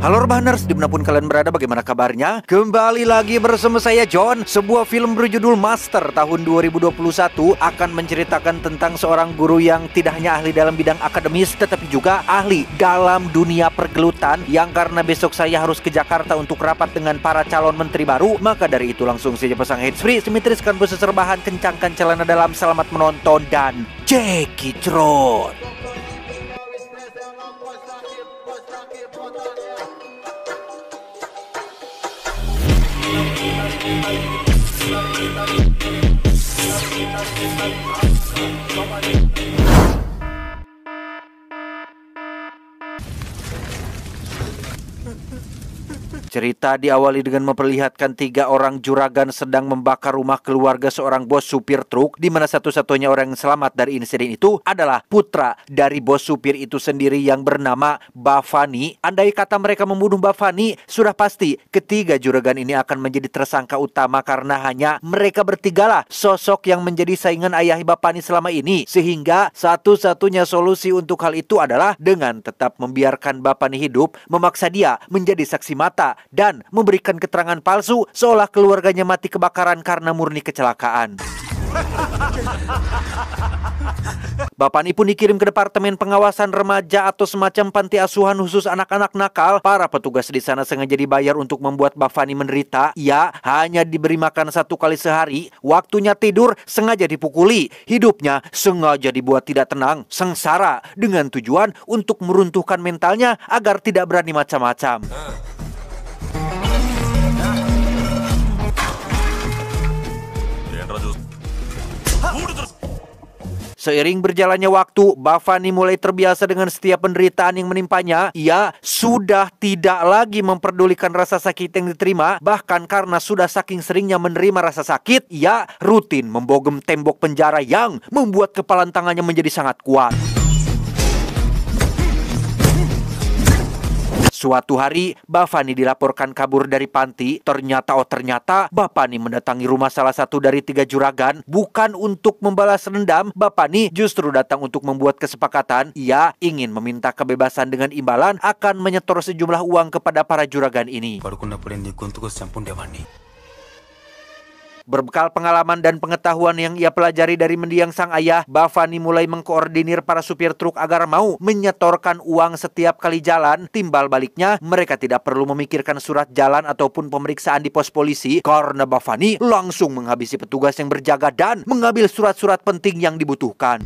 Halo Urbaners, dimanapun kalian berada, bagaimana kabarnya? Kembali lagi bersama saya John. Sebuah film berjudul Master tahun 2021 akan menceritakan tentang seorang guru yang tidak hanya ahli dalam bidang akademis, tetapi juga ahli dalam dunia pergelutan. Yang karena besok saya harus ke Jakarta untuk rapat dengan para calon menteri baru, maka dari itu langsung saja pasang handsfree, simetriskan pose serbahan, kencangkan celana dalam, selamat menonton dan cekidrot. Cerita diawali dengan memperlihatkan 3 orang juragan sedang membakar rumah keluarga seorang bos supir truk, di mana satu-satunya orang yang selamat dari insiden itu adalah putra dari bos supir itu sendiri yang bernama Bafani. Andai kata mereka membunuh Bafani, sudah pasti ketiga juragan ini akan menjadi tersangka utama karena hanya mereka bertigalah sosok yang menjadi saingan ayah Bafani selama ini. Sehingga satu-satunya solusi untuk hal itu adalah dengan tetap membiarkan Bafani hidup, memaksa dia menjadi saksi mata dan memberikan keterangan palsu seolah keluarganya mati kebakaran karena murni kecelakaan. Bapani pun dikirim ke Departemen Pengawasan Remaja atau semacam panti asuhan khusus anak-anak nakal. Para petugas di sana sengaja dibayar untuk membuat Bafani menderita. Ia hanya diberi makan 1 kali sehari. Waktunya tidur sengaja dipukuli. Hidupnya sengaja dibuat tidak tenang, sengsara, dengan tujuan untuk meruntuhkan mentalnya agar tidak berani macam-macam. Seiring berjalannya waktu, Bafani mulai terbiasa dengan setiap penderitaan yang menimpanya. Ia sudah tidak lagi memperdulikan rasa sakit yang diterima. Bahkan karena sudah saking seringnya menerima rasa sakit, ia rutin membogem tembok penjara yang membuat kepalan tangannya menjadi sangat kuat. Suatu hari, Bafani dilaporkan kabur dari panti. Ternyata Bafani mendatangi rumah salah satu dari 3 juragan. Bukan untuk membalas dendam, Bafani justru datang untuk membuat kesepakatan. Ia ingin meminta kebebasan dengan imbalan akan menyetor sejumlah uang kepada para juragan ini. Berbekal pengalaman dan pengetahuan yang ia pelajari dari mendiang sang ayah, Bafani mulai mengkoordinir para supir truk agar mau menyetorkan uang setiap kali jalan. Timbal baliknya, mereka tidak perlu memikirkan surat jalan ataupun pemeriksaan di pos polisi karena Bafani langsung menghabisi petugas yang berjaga dan mengambil surat-surat penting yang dibutuhkan.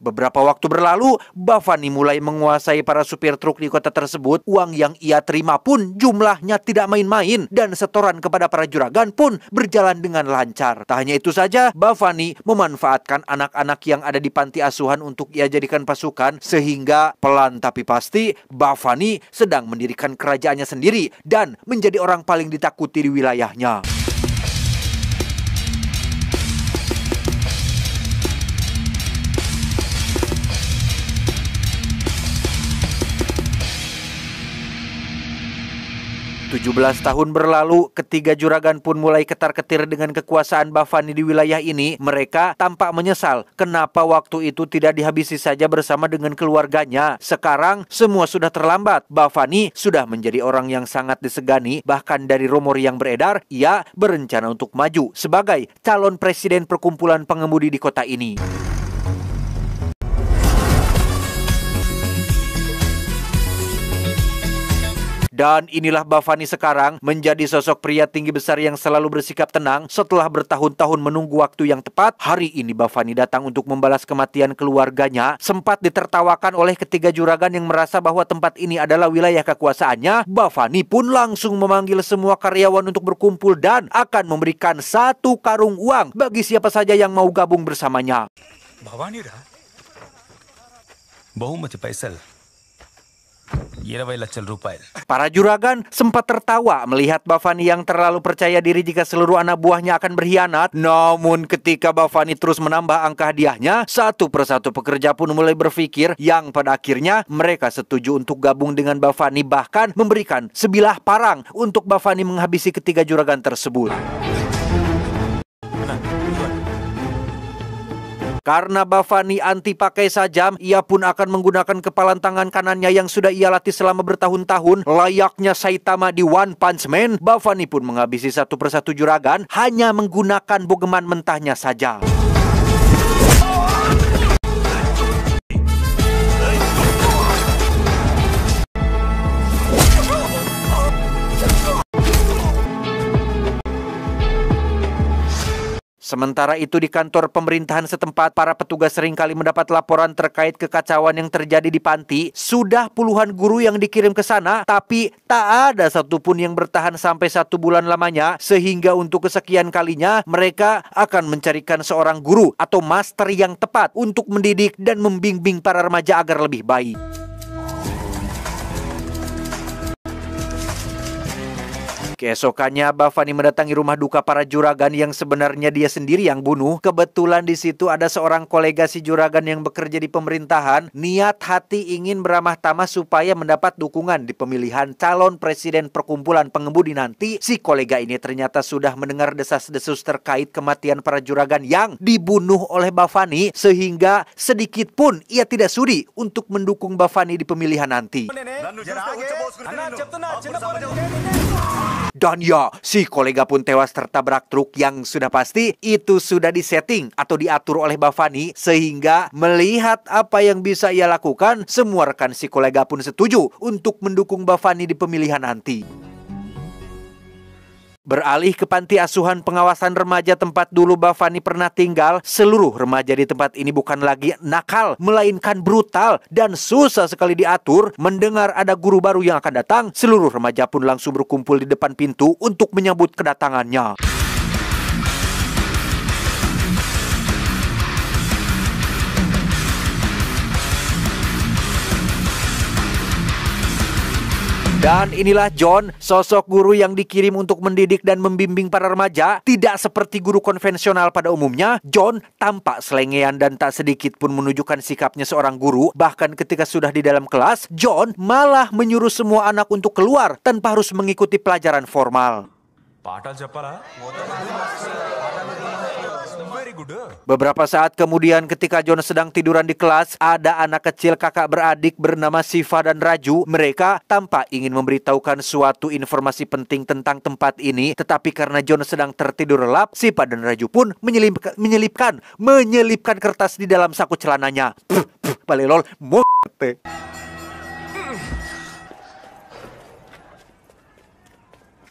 Beberapa waktu berlalu, Bafani mulai menguasai para supir truk di kota tersebut. Uang yang ia terima pun jumlahnya tidak main-main dan setoran kepada para juragan pun berjalan dengan lancar. Tak hanya itu saja, Bafani memanfaatkan anak-anak yang ada di panti asuhan untuk ia jadikan pasukan, sehingga pelan tapi pasti Bafani sedang mendirikan kerajaannya sendiri dan menjadi orang paling ditakuti di wilayahnya. Tujuh 17 tahun berlalu, ketiga juragan pun mulai ketar-ketir dengan kekuasaan Bafani di wilayah ini. Mereka tampak menyesal kenapa waktu itu tidak dihabisi saja bersama dengan keluarganya. Sekarang semua sudah terlambat. Bafani sudah menjadi orang yang sangat disegani. Bahkan dari rumor yang beredar, ia berencana untuk maju sebagai calon presiden perkumpulan pengemudi di kota ini. Dan inilah Bafani sekarang, menjadi sosok pria tinggi besar yang selalu bersikap tenang. Setelah bertahun-tahun menunggu waktu yang tepat, hari ini Bafani datang untuk membalas kematian keluarganya. Sempat ditertawakan oleh ketiga juragan yang merasa bahwa tempat ini adalah wilayah kekuasaannya. Bafani pun langsung memanggil semua karyawan untuk berkumpul dan akan memberikan 1 karung uang bagi siapa saja yang mau gabung bersamanya. Bafani dah बहुमत पैसा 20 లక్షల రూపాయలు. Para juragan sempat tertawa melihat Bafani yang terlalu percaya diri jika seluruh anak buahnya akan berkhianat. Namun ketika Bafani terus menambah angka hadiahnya, satu persatu pekerja pun mulai berpikir yang pada akhirnya mereka setuju untuk gabung dengan Bafani, bahkan memberikan sebilah parang untuk Bafani menghabisi ketiga juragan tersebut. Karena Bafani anti pakai sajam, ia pun akan menggunakan kepalan tangan kanannya yang sudah ia latih selama bertahun-tahun. Layaknya Saitama di One Punch Man, Bafani pun menghabisi satu persatu juragan hanya menggunakan bogeman mentahnya saja. Sementara itu di kantor pemerintahan setempat, para petugas seringkali mendapat laporan terkait kekacauan yang terjadi di panti. Sudah puluhan guru yang dikirim ke sana, tapi tak ada satupun yang bertahan sampai 1 bulan lamanya. Sehingga untuk kesekian kalinya, mereka akan mencarikan seorang guru atau master yang tepat untuk mendidik dan membimbing para remaja agar lebih baik. Keesokannya, Bafani mendatangi rumah duka para juragan yang sebenarnya dia sendiri yang bunuh. Kebetulan di situ ada seorang kolega si juragan yang bekerja di pemerintahan. Niat hati ingin beramah tamah supaya mendapat dukungan di pemilihan calon presiden perkumpulan pengemudi nanti. Si kolega ini ternyata sudah mendengar desas-desus terkait kematian para juragan yang dibunuh oleh Bafani, sehingga sedikit pun ia tidak sudi untuk mendukung Bafani di pemilihan nanti. Dan ya, si kolega pun tewas tertabrak truk yang sudah pasti itu sudah disetting atau diatur oleh Bafani, sehingga melihat apa yang bisa ia lakukan, semua rekan si kolega pun setuju untuk mendukung Bafani di pemilihan nanti. Beralih ke panti asuhan pengawasan remaja tempat dulu Bafani pernah tinggal, seluruh remaja di tempat ini bukan lagi nakal, melainkan brutal dan susah sekali diatur. Mendengar ada guru baru yang akan datang, seluruh remaja pun langsung berkumpul di depan pintu untuk menyambut kedatangannya. Dan inilah John, sosok guru yang dikirim untuk mendidik dan membimbing para remaja. Tidak seperti guru konvensional pada umumnya, John tampak selengean dan tak sedikit pun menunjukkan sikapnya seorang guru. Bahkan ketika sudah di dalam kelas, John malah menyuruh semua anak untuk keluar tanpa harus mengikuti pelajaran formal. Beberapa saat kemudian ketika John sedang tiduran di kelas, ada anak kecil kakak beradik bernama Siva dan Raju. Mereka tampak ingin memberitahukan suatu informasi penting tentang tempat ini, tetapi karena John sedang tertidur lelap, Siva dan Raju pun menyelipkan kertas di dalam saku celananya. Balelol, mote.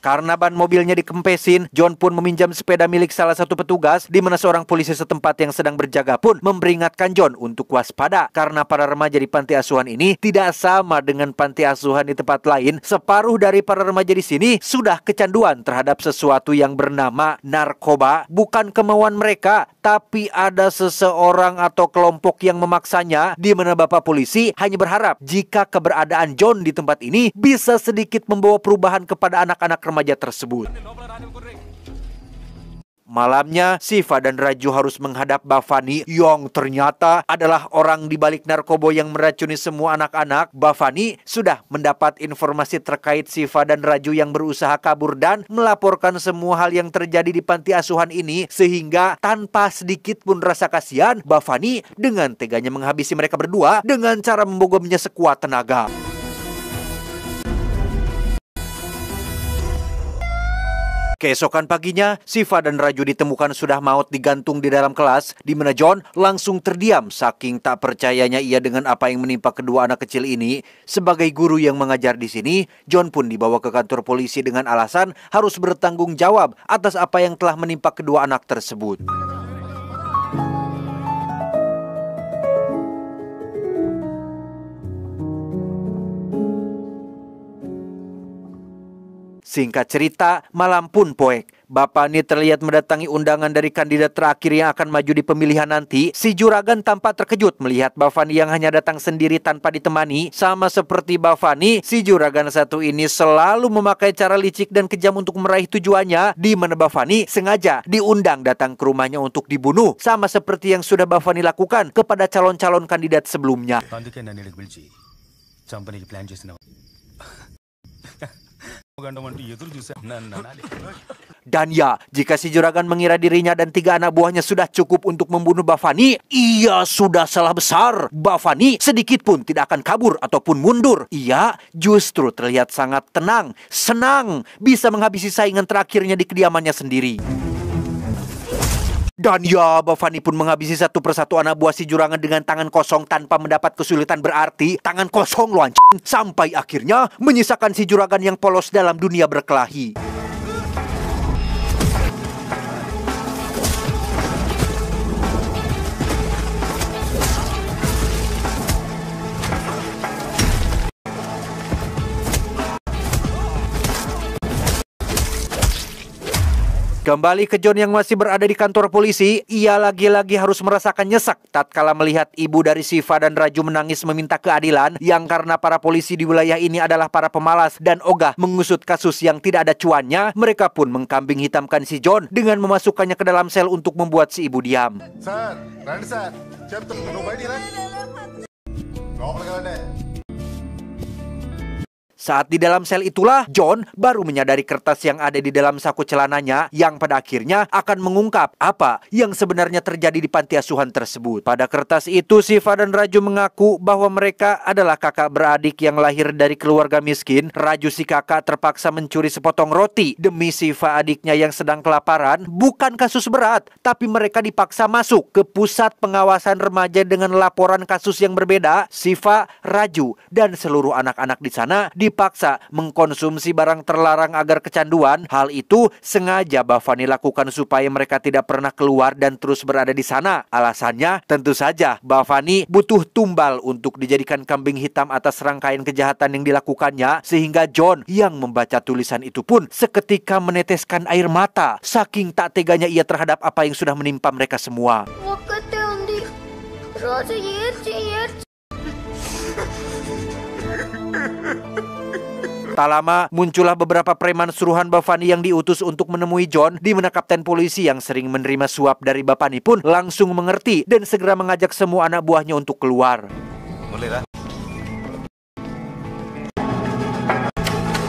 Karena ban mobilnya dikempesin, John pun meminjam sepeda milik salah satu petugas, di mana seorang polisi setempat yang sedang berjaga pun memperingatkan John untuk waspada. Karena para remaja di panti asuhan ini tidak sama dengan panti asuhan di tempat lain. Separuh dari para remaja di sini sudah kecanduan terhadap sesuatu yang bernama narkoba. Bukan kemauan mereka, tapi ada seseorang atau kelompok yang memaksanya, di mana Bapak polisi hanya berharap jika keberadaan John di tempat ini bisa sedikit membawa perubahan kepada anak-anak remaja tersebut. Malamnya, Siva dan Raju harus menghadap Bafani yang ternyata adalah orang di balik narkoba yang meracuni semua anak-anak. Bafani sudah mendapat informasi terkait Siva dan Raju yang berusaha kabur dan melaporkan semua hal yang terjadi di panti asuhan ini, sehingga tanpa sedikit pun rasa kasihan, Bafani dengan teganya menghabisi mereka berdua dengan cara membogomnya sekuat tenaga. Keesokan paginya, Siva dan Raju ditemukan sudah maut digantung di dalam kelas, di mana John langsung terdiam saking tak percayanya ia dengan apa yang menimpa kedua anak kecil ini. Sebagai guru yang mengajar di sini, John pun dibawa ke kantor polisi dengan alasan harus bertanggung jawab atas apa yang telah menimpa kedua anak tersebut. Singkat cerita, malam pun poek. Bafani terlihat mendatangi undangan dari kandidat terakhir yang akan maju di pemilihan nanti. Si juragan tampak terkejut melihat Bafani yang hanya datang sendiri tanpa ditemani. Sama seperti Bafani, si juragan satu ini selalu memakai cara licik dan kejam untuk meraih tujuannya, di mana Bafani sengaja diundang datang ke rumahnya untuk dibunuh, sama seperti yang sudah Bafani lakukan kepada calon-calon kandidat sebelumnya. Dan ya, jika si juragan mengira dirinya dan 3 anak buahnya sudah cukup untuk membunuh Bhavani, ia sudah salah besar. Bhavani sedikit pun tidak akan kabur ataupun mundur. Ia justru terlihat sangat tenang, senang, bisa menghabisi saingan terakhirnya di kediamannya sendiri. Dan ya, Bhavani pun menghabisi satu persatu anak buah si juragan dengan tangan kosong tanpa mendapat kesulitan berarti. Tangan kosong loh anjing. Sampai akhirnya menyisakan si juragan yang polos dalam dunia berkelahi. Kembali ke John yang masih berada di kantor polisi, ia lagi-lagi harus merasakan nyesek tatkala melihat ibu dari Shiva dan Raju menangis meminta keadilan yang karena para polisi di wilayah ini adalah para pemalas dan ogah mengusut kasus yang tidak ada cuannya. Mereka pun mengkambing hitamkan si John dengan memasukkannya ke dalam sel untuk membuat si ibu diam. Sir, రండి సార్ చెప్తాను నువ్వు బయటికి రా లోపలికి రండి. Saat di dalam sel itulah, John baru menyadari kertas yang ada di dalam saku celananya yang pada akhirnya akan mengungkap apa yang sebenarnya terjadi di panti asuhan tersebut. Pada kertas itu, Shiva dan Raju mengaku bahwa mereka adalah kakak beradik yang lahir dari keluarga miskin. Raju si kakak terpaksa mencuri sepotong roti demi Shiva adiknya yang sedang kelaparan. Bukan kasus berat, tapi mereka dipaksa masuk ke pusat pengawasan remaja dengan laporan kasus yang berbeda. Shiva, Raju, dan seluruh anak-anak di sana dipaksa mengkonsumsi barang terlarang agar kecanduan. Hal itu sengaja Bhavani lakukan supaya mereka tidak pernah keluar dan terus berada di sana. Alasannya tentu saja Bhavani butuh tumbal untuk dijadikan kambing hitam atas rangkaian kejahatan yang dilakukannya, sehingga John yang membaca tulisan itu pun seketika meneteskan air mata saking tak teganya ia terhadap apa yang sudah menimpa mereka semua. Tak lama, muncullah beberapa preman suruhan Bhavani yang diutus untuk menemui John, di mana kapten polisi yang sering menerima suap dari Bhavani pun langsung mengerti dan segera mengajak semua anak buahnya untuk keluar.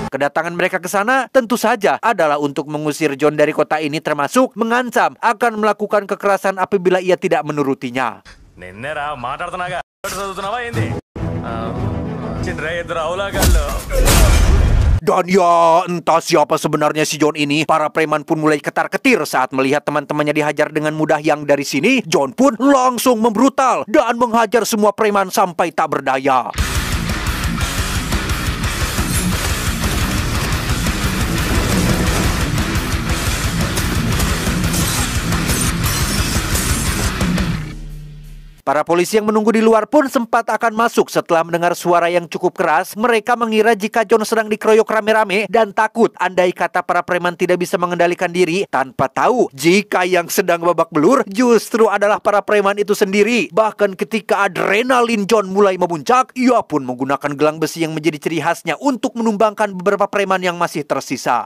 Kedatangan mereka ke sana tentu saja adalah untuk mengusir John dari kota ini, termasuk mengancam akan melakukan kekerasan apabila ia tidak menurutinya. Dan ya, entah siapa sebenarnya si John ini, para preman pun mulai ketar-ketir saat melihat teman-temannya dihajar dengan mudah. Yang dari sini, John pun langsung membrutal dan menghajar semua preman sampai tak berdaya. Para polisi yang menunggu di luar pun sempat akan masuk setelah mendengar suara yang cukup keras. Mereka mengira jika John sedang dikeroyok rame-rame dan takut andai kata para preman tidak bisa mengendalikan diri, tanpa tahu jika yang sedang babak belur justru adalah para preman itu sendiri. Bahkan ketika adrenalin John mulai memuncak, ia pun menggunakan gelang besi yang menjadi ciri khasnya untuk menumbangkan beberapa preman yang masih tersisa.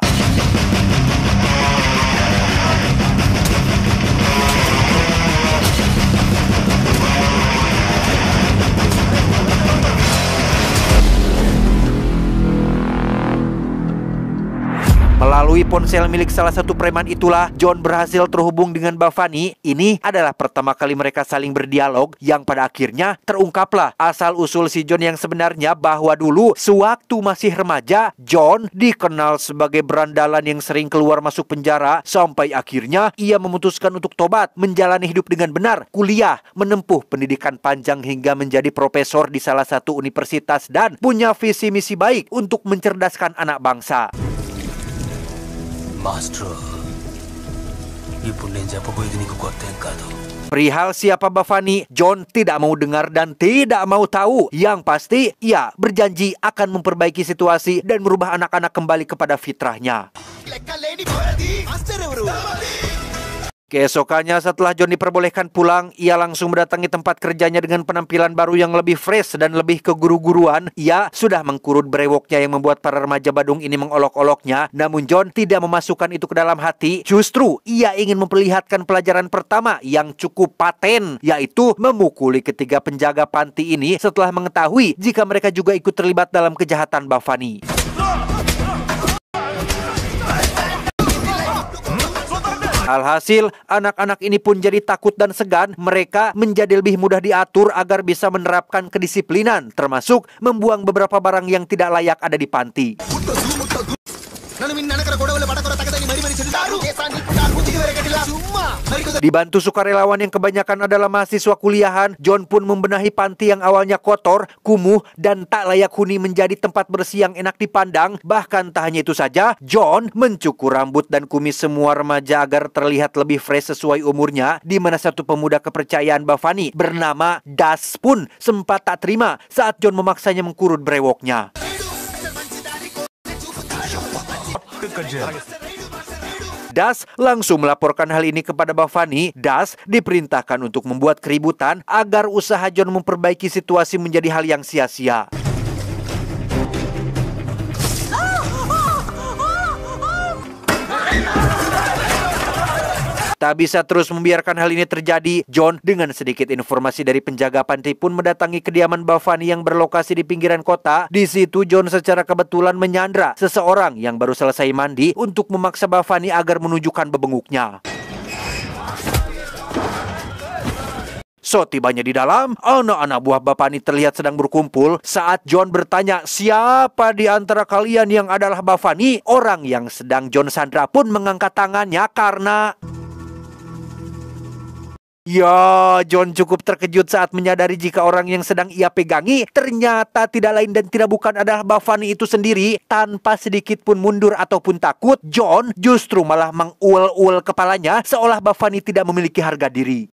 Melalui ponsel milik salah satu preman itulah John berhasil terhubung dengan Bhavani. Ini adalah pertama kali mereka saling berdialog, yang pada akhirnya terungkaplah asal-usul si John yang sebenarnya, bahwa dulu sewaktu masih remaja, John dikenal sebagai berandalan yang sering keluar masuk penjara, sampai akhirnya ia memutuskan untuk tobat, menjalani hidup dengan benar, kuliah, menempuh pendidikan panjang hingga menjadi profesor di salah satu universitas dan punya visi misi baik untuk mencerdaskan anak bangsa. Master ఇప్పుడు నేను చెప్పబోయేది నీకు కొత్త ఏం కాదు. Perihal siapa Bhavani, John tidak mau dengar dan tidak mau tahu. Yang pasti, ia berjanji akan memperbaiki situasi dan merubah anak-anak kembali kepada fitrahnya. Keesokannya setelah John diperbolehkan pulang, ia langsung mendatangi tempat kerjanya dengan penampilan baru yang lebih fresh dan lebih keguru-guruan. Ia sudah mengkurut brewoknya yang membuat para remaja Badung ini mengolok-oloknya. Namun John tidak memasukkan itu ke dalam hati. Justru ia ingin memperlihatkan pelajaran pertama yang cukup paten, yaitu memukuli ketiga penjaga panti ini setelah mengetahui jika mereka juga ikut terlibat dalam kejahatan Bhavani. Alhasil, anak-anak ini pun jadi takut dan segan. Mereka menjadi lebih mudah diatur agar bisa menerapkan kedisiplinan, termasuk membuang beberapa barang yang tidak layak ada di panti. Dibantu sukarelawan yang kebanyakan adalah mahasiswa kuliahan, John pun membenahi panti yang awalnya kotor, kumuh, dan tak layak huni menjadi tempat bersih yang enak dipandang. Bahkan tak hanya itu saja, John mencukur rambut dan kumis semua remaja agar terlihat lebih fresh sesuai umurnya, di mana satu pemuda kepercayaan Bhavani bernama Das pun sempat tak terima saat John memaksanya mengkurut brewoknya. Das langsung melaporkan hal ini kepada Bhavani. Das diperintahkan untuk membuat keributan agar usaha John memperbaiki situasi menjadi hal yang sia-sia. Tak bisa terus membiarkan hal ini terjadi. John dengan sedikit informasi dari penjaga panti pun mendatangi kediaman Bhavani yang berlokasi di pinggiran kota. Di situ John secara kebetulan menyandra seseorang yang baru selesai mandi untuk memaksa Bhavani agar menunjukkan bebenguknya. So, tibanya di dalam, anak-anak buah Bhavani terlihat sedang berkumpul. Saat John bertanya, siapa di antara kalian yang adalah Bhavani? Orang yang sedang John sandra pun mengangkat tangannya karena... Ya, John cukup terkejut saat menyadari jika orang yang sedang ia pegangi ternyata tidak lain dan tidak bukan adalah Bhavani itu sendiri. Tanpa sedikit pun mundur ataupun takut, John justru malah menguel-uel kepalanya seolah Bhavani tidak memiliki harga diri.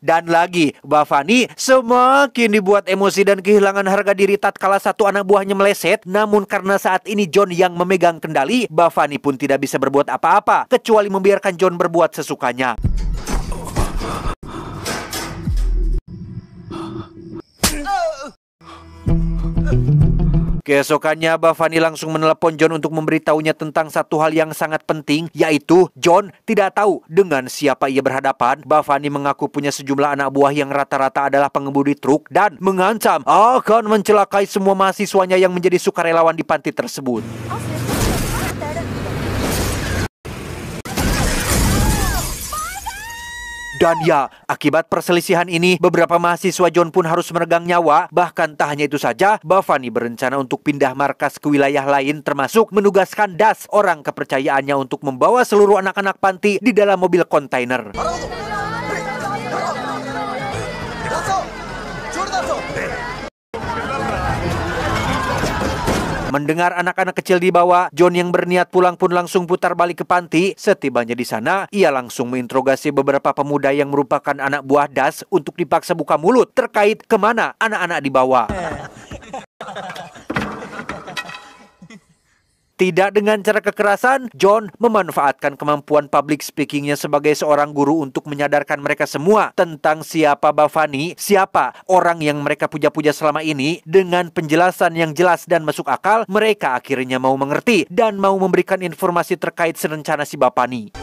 Dan lagi, Bhavani semakin dibuat emosi dan kehilangan harga diri tatkala satu anak buahnya meleset. Namun karena saat ini John yang memegang kendali, Bhavani pun tidak bisa berbuat apa-apa kecuali membiarkan John berbuat sesukanya. Keesokannya, Bhavani langsung menelepon John untuk memberitahunya tentang satu hal yang sangat penting, yaitu John tidak tahu dengan siapa ia berhadapan. Bhavani mengaku punya sejumlah anak buah yang rata-rata adalah pengemudi truk dan mengancam akan mencelakai semua mahasiswanya yang menjadi sukarelawan di panti tersebut. Dan ya, akibat perselisihan ini, beberapa mahasiswa John pun harus meregang nyawa. Bahkan tak hanya itu saja, Bhavani berencana untuk pindah markas ke wilayah lain, termasuk menugaskan Das, orang kepercayaannya, untuk membawa seluruh anak-anak panti di dalam mobil kontainer. Mendengar anak-anak kecil dibawa, John yang berniat pulang pun langsung putar balik ke panti. Setibanya di sana, ia langsung menginterogasi beberapa pemuda yang merupakan anak buah Das untuk dipaksa buka mulut terkait kemana anak-anak dibawa. Tidak dengan cara kekerasan, John memanfaatkan kemampuan public speakingnya sebagai seorang guru untuk menyadarkan mereka semua tentang siapa Bhavani, siapa orang yang mereka puja-puja selama ini. Dengan penjelasan yang jelas dan masuk akal, mereka akhirnya mau mengerti dan mau memberikan informasi terkait rencana si Bhavani.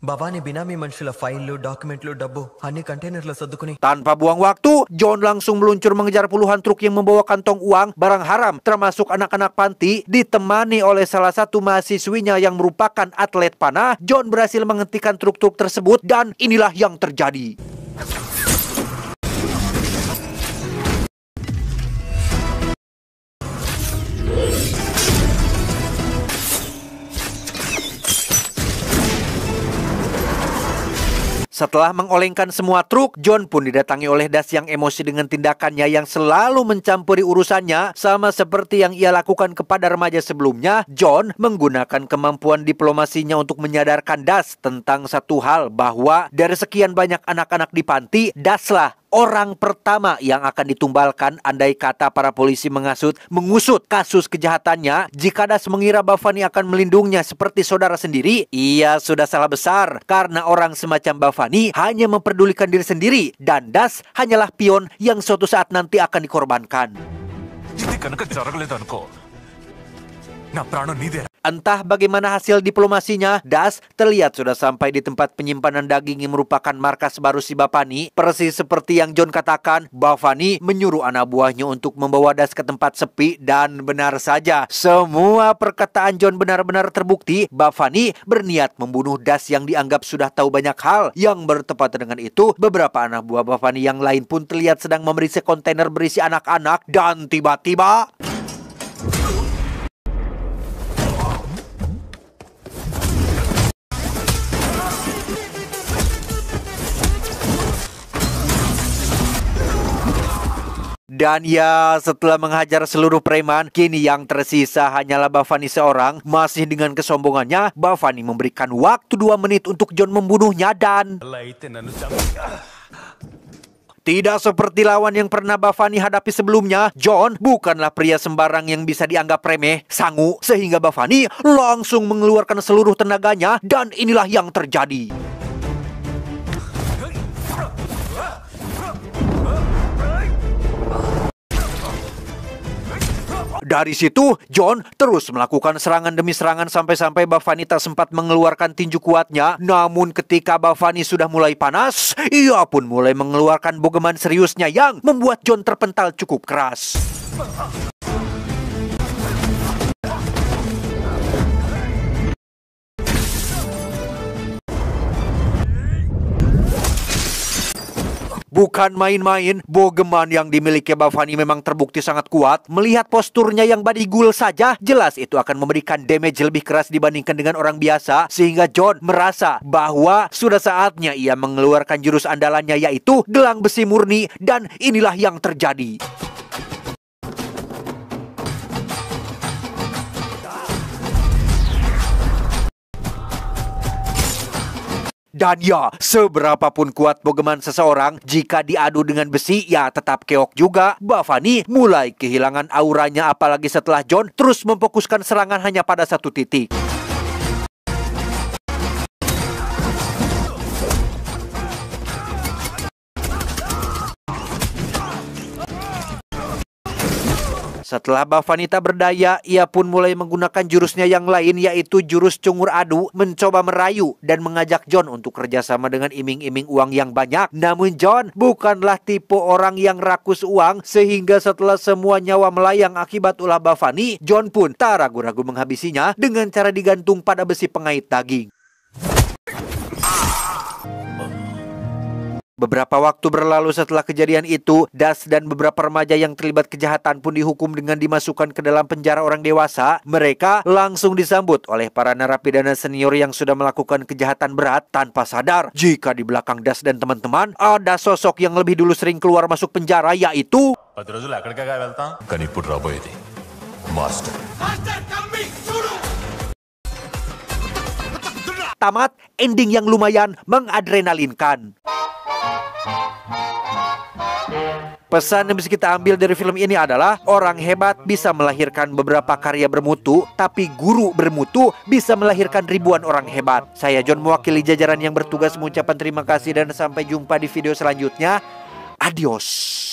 Bhavani binami manushula file, dokumentu, dabbu, hani kontainerlo saddukuni. Tanpa buang waktu, John langsung meluncur mengejar puluhan truk yang membawa kantong uang, barang haram, termasuk anak-anak panti. Ditemani oleh salah satu mahasiswinya yang merupakan atlet panah, John berhasil menghentikan truk-truk tersebut dan inilah yang terjadi. Setelah mengolengkan semua truk, John pun didatangi oleh Das yang emosi dengan tindakannya yang selalu mencampuri urusannya. Sama seperti yang ia lakukan kepada remaja sebelumnya, John menggunakan kemampuan diplomasinya untuk menyadarkan Das tentang satu hal, bahwa dari sekian banyak anak-anak di panti, Das-lah orang pertama yang akan ditumbalkan andai kata para polisi mengusut kasus kejahatannya. Jika Das mengira Bhavani akan melindunginya seperti saudara sendiri, ia sudah salah besar. Karena orang semacam Bhavani hanya memperdulikan diri sendiri, dan Das hanyalah pion yang suatu saat nanti akan dikorbankan. Entah bagaimana hasil diplomasinya, Das terlihat sudah sampai di tempat penyimpanan daging yang merupakan markas baru si Bafani. Persis seperti yang John katakan, Bafani menyuruh anak buahnya untuk membawa Das ke tempat sepi, dan benar saja, semua perkataan John benar-benar terbukti. Bafani berniat membunuh Das yang dianggap sudah tahu banyak hal. Yang bertepatan dengan itu, beberapa anak buah Bafani yang lain pun terlihat sedang memeriksa kontainer berisi anak-anak, dan tiba-tiba dan ya, setelah menghajar seluruh preman, kini yang tersisa hanyalah Bafani seorang. Masih dengan kesombongannya, Bafani memberikan waktu 2 menit untuk John membunuhnya, dan tidak seperti lawan yang pernah Bafani hadapi sebelumnya, John bukanlah pria sembarang yang bisa dianggap remeh, sangu, sehingga Bafani langsung mengeluarkan seluruh tenaganya, dan inilah yang terjadi. Dari situ, John terus melakukan serangan demi serangan sampai-sampai Bafani tak sempat mengeluarkan tinju kuatnya. Namun ketika Bafani sudah mulai panas, ia pun mulai mengeluarkan bogeman seriusnya yang membuat John terpental cukup keras. Bukan main-main, bogeman yang dimiliki Bafani memang terbukti sangat kuat. Melihat posturnya yang badigul saja, jelas itu akan memberikan damage lebih keras dibandingkan dengan orang biasa. Sehingga John merasa bahwa sudah saatnya ia mengeluarkan jurus andalannya, yaitu gelang besi murni, dan inilah yang terjadi. Dan ya, seberapapun kuat bogeman seseorang, jika diadu dengan besi, ya tetap keok juga. Bafani mulai kehilangan auranya, apalagi setelah John terus memfokuskan serangan hanya pada satu titik. Setelah Bafani tak berdaya, ia pun mulai menggunakan jurusnya yang lain, yaitu jurus cungur adu, mencoba merayu dan mengajak John untuk kerjasama dengan iming-iming uang yang banyak. Namun John bukanlah tipe orang yang rakus uang, sehingga setelah semua nyawa melayang akibat ulah Bafani, John pun tak ragu-ragu menghabisinya dengan cara digantung pada besi pengait daging. Beberapa waktu berlalu setelah kejadian itu, Das dan beberapa remaja yang terlibat kejahatan pun dihukum dengan dimasukkan ke dalam penjara orang dewasa. Mereka langsung disambut oleh para narapidana senior yang sudah melakukan kejahatan berat, tanpa sadar jika di belakang Das dan teman-teman ada sosok yang lebih dulu sering keluar masuk penjara, yaitu tamat ending yang lumayan mengadrenalinkan. Pesan yang bisa kita ambil dari film ini adalah orang hebat bisa melahirkan beberapa karya bermutu, tapi guru bermutu bisa melahirkan ribuan orang hebat. Saya John mewakili jajaran yang bertugas mengucapkan terima kasih dan sampai jumpa di video selanjutnya. Adios.